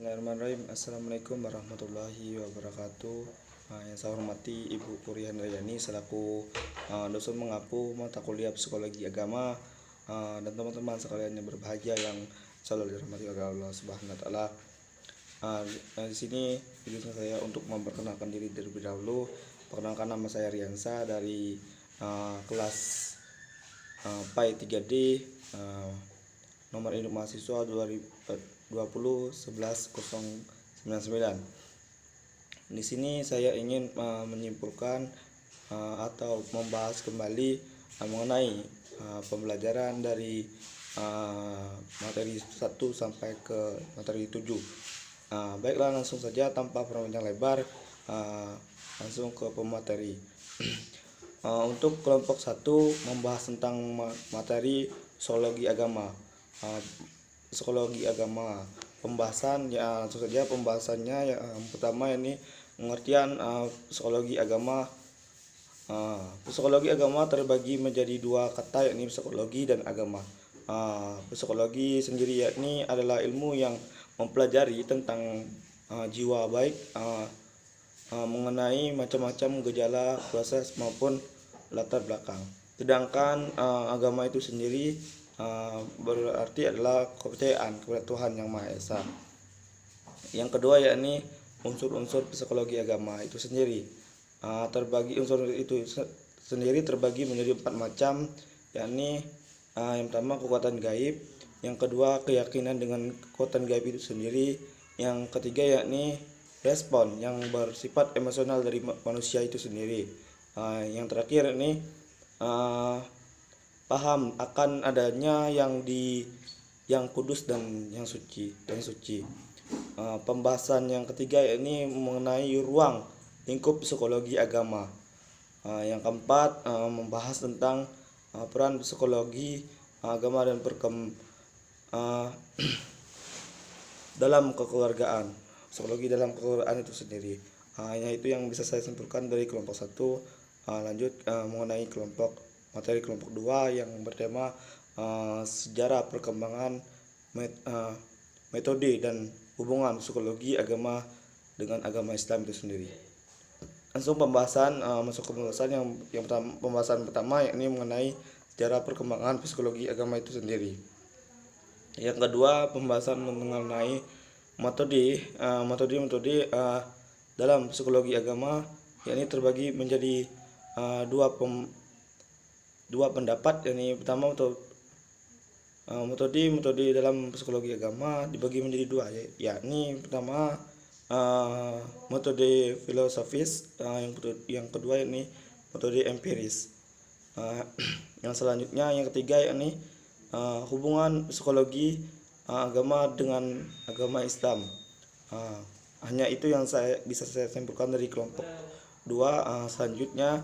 Bismillahirrahmanirrahim. Assalamualaikum warahmatullahi wabarakatuh. Yang saya hormati Ibu Puri Handrayani selaku dosen mengapu mata kuliah psikologi agama, dan teman-teman sekalian yang berbahagia yang selalu dirahmati oleh Allah Subhanahu wa taala. Di sini video saya untuk memperkenalkan diri terlebih dahulu. Perkenalkan, nama saya Riansa dari kelas PAI 3D, nomor induk mahasiswa 20111099. Di sini saya ingin menyimpulkan atau membahas kembali mengenai pembelajaran dari materi 1 sampai ke materi 7. Baiklah, langsung saja tanpa panjang lebar, langsung ke pemateri. Untuk kelompok 1 membahas tentang materi psikologi agama. Pembahasan ya, langsung saja pembahasannya. Yang pertama ini pengertian psikologi agama. Psikologi agama terbagi menjadi dua kata, yakni psikologi dan agama. Psikologi sendiri yakni adalah ilmu yang mempelajari tentang jiwa, baik mengenai macam-macam gejala, proses maupun latar belakang. Sedangkan agama itu sendiri berarti adalah kepercayaan kepada Tuhan Yang Maha Esa. Yang kedua yakni unsur-unsur psikologi agama itu sendiri terbagi menjadi 4 macam, yakni yang pertama kekuatan gaib, yang kedua keyakinan dengan kekuatan gaib itu sendiri, yang ketiga yakni respon yang bersifat emosional dari manusia itu sendiri, yang terakhir ini paham akan adanya yang kudus dan yang suci. Pembahasan yang ketiga yakni mengenai ruang lingkup psikologi agama. Yang keempat membahas tentang peran psikologi agama dan dalam kekeluargaan. Psikologi dalam kekeluargaan itu sendiri. Itu yang bisa saya simpulkan dari kelompok 1. Lanjut mengenai materi kelompok 2 yang bertema sejarah perkembangan metode dan hubungan psikologi agama dengan agama Islam itu sendiri. Langsung masuk ke pembahasan yang pertama. Pembahasan pertama yakni mengenai sejarah perkembangan psikologi agama itu sendiri. Yang kedua, pembahasan mengenai metode dalam psikologi agama, yakni terbagi menjadi dua pendapat. Yakni pertama, metode dalam psikologi agama dibagi menjadi dua, yakni pertama metode filosofis, yang kedua yakni metode empiris. Yang selanjutnya, yang ketiga yakni hubungan psikologi agama dengan agama Islam. Hanya itu yang bisa saya simpulkan dari kelompok 2. Selanjutnya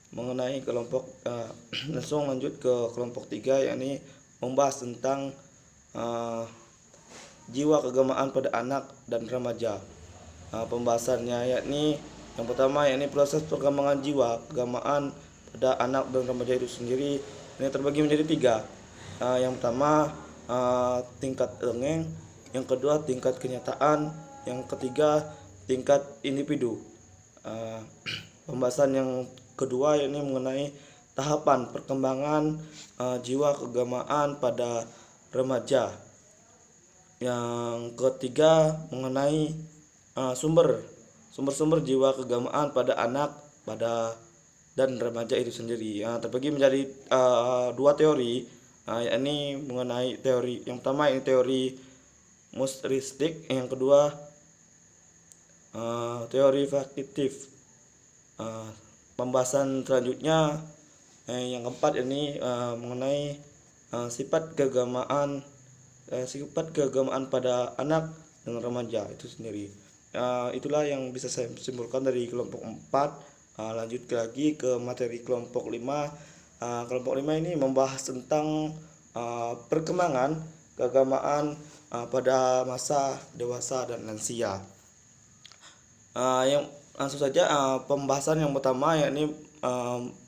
mengenai langsung lanjut ke kelompok 3, yakni membahas tentang jiwa keagamaan pada anak dan remaja. Pembahasannya yakni yang pertama yakni proses perkembangan jiwa keagamaan pada anak dan remaja itu sendiri. Ini terbagi menjadi 3. Yang pertama tingkat dongeng, yang kedua tingkat kenyataan, yang ketiga tingkat individu. Pembahasan yang kedua yakni mengenai tahapan perkembangan jiwa keagamaan pada remaja. Yang ketiga mengenai sumber-sumber jiwa keagamaan pada anak dan remaja itu sendiri. Terbagi menjadi 2 teori, yakni mengenai teori yang pertama ini teori mustristik, yang kedua teori faktif. Pembahasan selanjutnya yang keempat ini mengenai sifat keagamaan pada anak dan remaja itu sendiri. Itulah yang bisa saya simpulkan dari kelompok 4. Lanjut lagi ke materi kelompok 5. Kelompok 5 ini membahas tentang perkembangan keagamaan pada masa dewasa dan lansia. Yang langsung saja pembahasan yang pertama yakni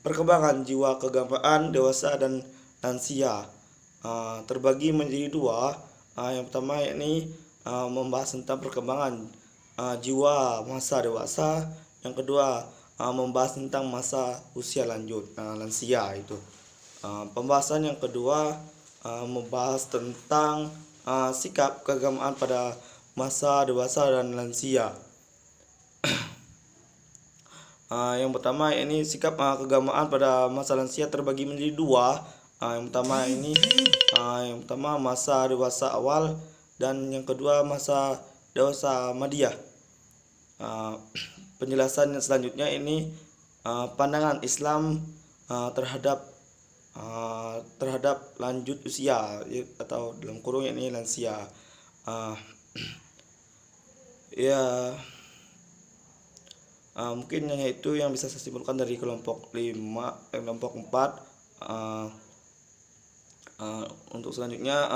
perkembangan jiwa keagamaan dewasa dan lansia. Terbagi menjadi 2. Yang pertama yakni membahas tentang perkembangan jiwa masa dewasa. Yang kedua, membahas tentang masa usia lanjut, lansia itu. Pembahasan yang kedua membahas tentang sikap keagamaan pada masa dewasa dan lansia. Yang pertama ini sikap keagamaan pada masa lansia terbagi menjadi dua. Yang pertama masa dewasa awal dan yang kedua masa dewasa madiyah. Penjelasan yang selanjutnya ini pandangan Islam terhadap lanjut usia atau dalam kurung ini lansia. Mungkin yang itu yang bisa saya simpulkan dari kelompok 4. Untuk selanjutnya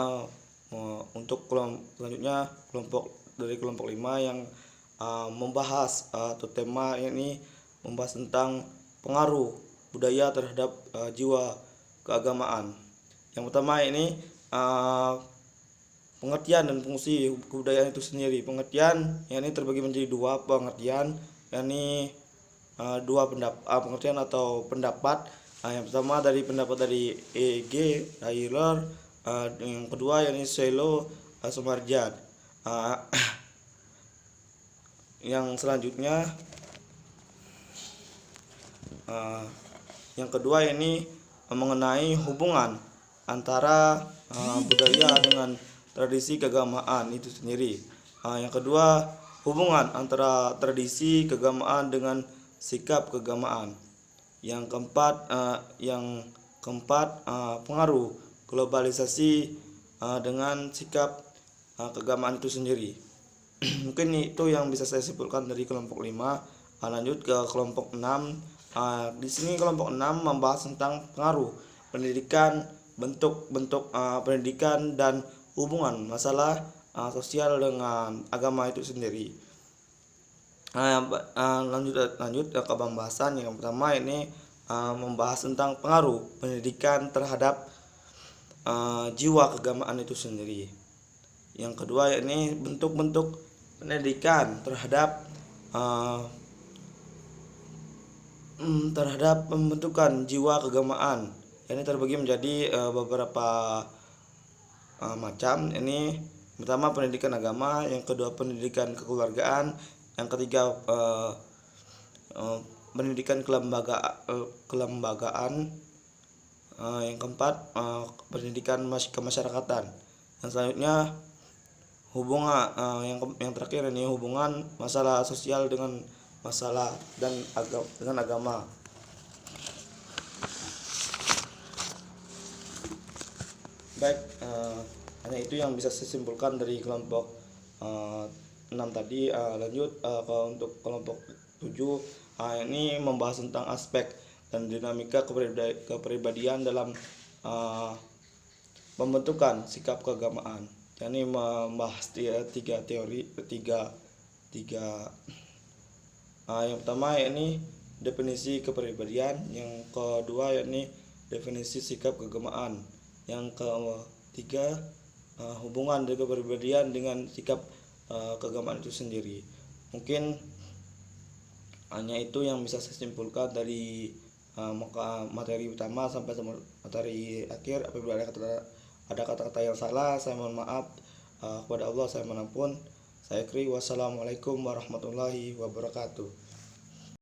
kelompok dari kelompok 5 yang membahas atau tema ini membahas tentang pengaruh budaya terhadap jiwa keagamaan. Yang pertama ini pengertian dan fungsi kebudayaan itu sendiri. Pengertian yang ini terbagi menjadi dua pengertian, yakni pengertian atau pendapat. Yang pertama dari pendapat dari E.G. Tyler, yang kedua yakni Selo Sumarjan. Yang selanjutnya yang kedua ini mengenai hubungan antara budaya dengan tradisi keagamaan itu sendiri. Yang kedua, hubungan antara tradisi keagamaan dengan sikap keagamaan. Yang keempat, pengaruh globalisasi dengan sikap keagamaan itu sendiri. Mungkin itu yang bisa saya simpulkan dari kelompok 5. Lanjut ke kelompok 6. Di sini kelompok 6 membahas tentang pengaruh pendidikan, bentuk-bentuk pendidikan dan hubungan masalah sosial dengan agama itu sendiri. Lanjut ke pembahasan yang pertama ini membahas tentang pengaruh pendidikan terhadap jiwa keagamaan itu sendiri. Yang kedua ini bentuk-bentuk pendidikan terhadap pembentukan jiwa keagamaan. Ini terbagi menjadi beberapa macam. Ini pertama pendidikan agama, yang kedua pendidikan kekeluargaan, yang ketiga pendidikan kelembagaan, yang keempat pendidikan kemasyarakatan. Yang selanjutnya hubungan yang terakhir ini hubungan masalah sosial dengan masalah dengan agama. Baik, hanya itu yang bisa saya simpulkan dari kelompok 6 tadi. Lanjut untuk kelompok 7, ini membahas tentang aspek dan dinamika kepribadian dalam pembentukan sikap keagamaan. Ini membahas tiga teori. Yang pertama ini definisi kepribadian, yang kedua yakni definisi sikap keagamaan, yang ketiga hubungan dari kepribadian dengan sikap keagamaan itu sendiri. Mungkin hanya itu yang bisa saya simpulkan dari materi utama sampai materi akhir. Apabila ada kata-kata yang salah, saya mohon maaf. Kepada Allah saya mohon ampun. Saya akhiri. Wassalamualaikum warahmatullahi wabarakatuh.